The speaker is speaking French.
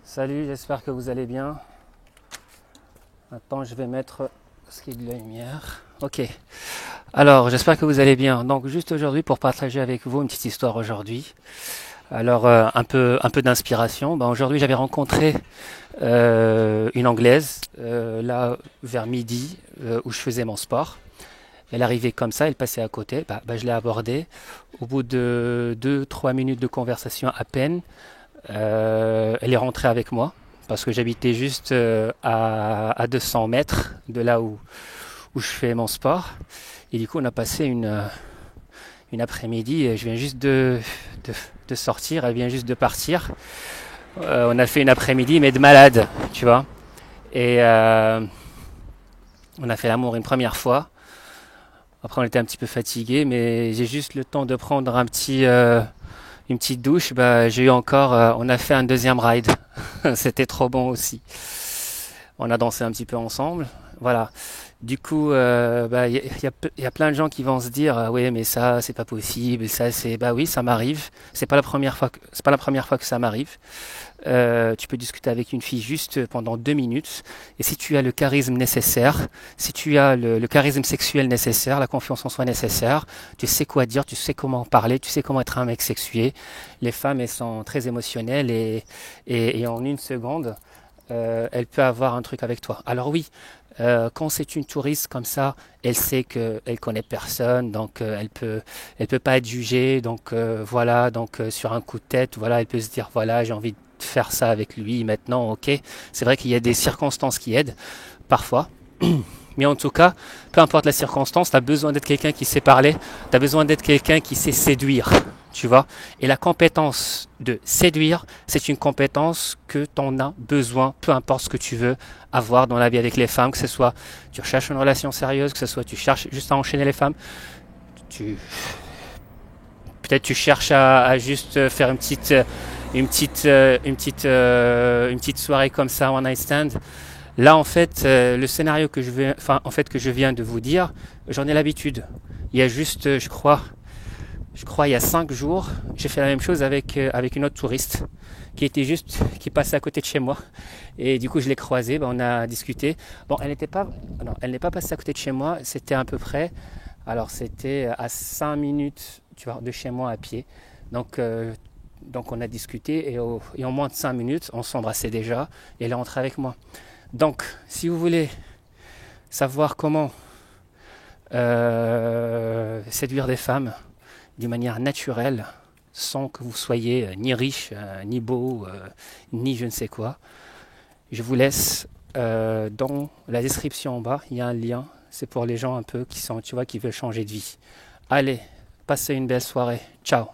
Salut, j'espère que vous allez bien. Maintenant, je vais mettre ce qui est de la lumière. Ok. Alors, j'espère que vous allez bien. Donc, juste aujourd'hui, pour partager avec vous une petite histoire aujourd'hui. Alors, un peu d'inspiration. Ben, aujourd'hui, j'avais rencontré une Anglaise, là, vers midi, où je faisais mon sport. Elle arrivait comme ça, elle passait à côté. Je l'ai abordée. Au bout de 2, 3 minutes de conversation à peine, elle est rentrée avec moi parce que j'habitais juste à 200 mètres de là où je fais mon sport. Et du coup, on a passé une après-midi. Je viens juste de, de sortir, elle vient juste de partir. On a fait une après-midi, mais de malade, tu vois. Et on a fait l'amour une première fois. Après, on était un petit peu fatigué, mais j'ai juste le temps de prendre une petite douche. J'ai eu encore, on a fait un deuxième ride. C'était trop bon aussi. On a dansé un petit peu ensemble. Voilà. Du coup, y a plein de gens qui vont se dire, oui, mais ça, c'est pas possible. Ça, c'est, bah oui, ça m'arrive. C'est pas la première fois que ça m'arrive. Tu peux discuter avec une fille juste pendant 2 minutes. Et si tu as le charisme nécessaire, si tu as le charisme sexuel nécessaire, la confiance en soi nécessaire, tu sais quoi dire, tu sais comment parler, tu sais comment être un mec sexué. Les femmes, elles sont très émotionnelles et en une seconde, elle peut avoir un truc avec toi. Alors oui, quand c'est une touriste comme ça, elle sait qu'elle connaît personne, donc elle peut pas être jugée. Donc voilà, donc sur un coup de tête, voilà, elle peut se dire voilà, j'ai envie de faire ça avec lui maintenant. Ok, c'est vrai qu'il y a des circonstances qui aident parfois. Mais en tout cas, peu importe la circonstance, tu as besoin d'être quelqu'un qui sait parler, tu as besoin d'être quelqu'un qui sait séduire, tu vois. Et la compétence de séduire, c'est une compétence que tu en as besoin, peu importe ce que tu veux avoir dans la vie avec les femmes, que ce soit tu recherches une relation sérieuse, que ce soit tu cherches juste à enchaîner les femmes, tu peut-être tu cherches à juste faire une petite soirée comme ça, one night stand. Là, en fait, le scénario que je viens de vous dire, j'en ai l'habitude. Il y a juste, il y a 5 jours, j'ai fait la même chose avec une autre touriste qui passait à côté de chez moi. Et du coup, je l'ai croisée, on a discuté. Bon, non, elle n'est pas passée à côté de chez moi, c'était à peu près, alors c'était à 5 minutes, tu vois, de chez moi à pied. Donc, euh, donc on a discuté et en moins de 5 minutes, on s'embrassait déjà et elle est rentrée avec moi. Donc, si vous voulez savoir comment séduire des femmes d'une manière naturelle, sans que vous soyez ni riche, ni beau, ni je ne sais quoi, je vous laisse dans la description en bas, il y a un lien. C'est pour les gens un peu qui sont, tu vois, qui veulent changer de vie. Allez, passez une belle soirée. Ciao.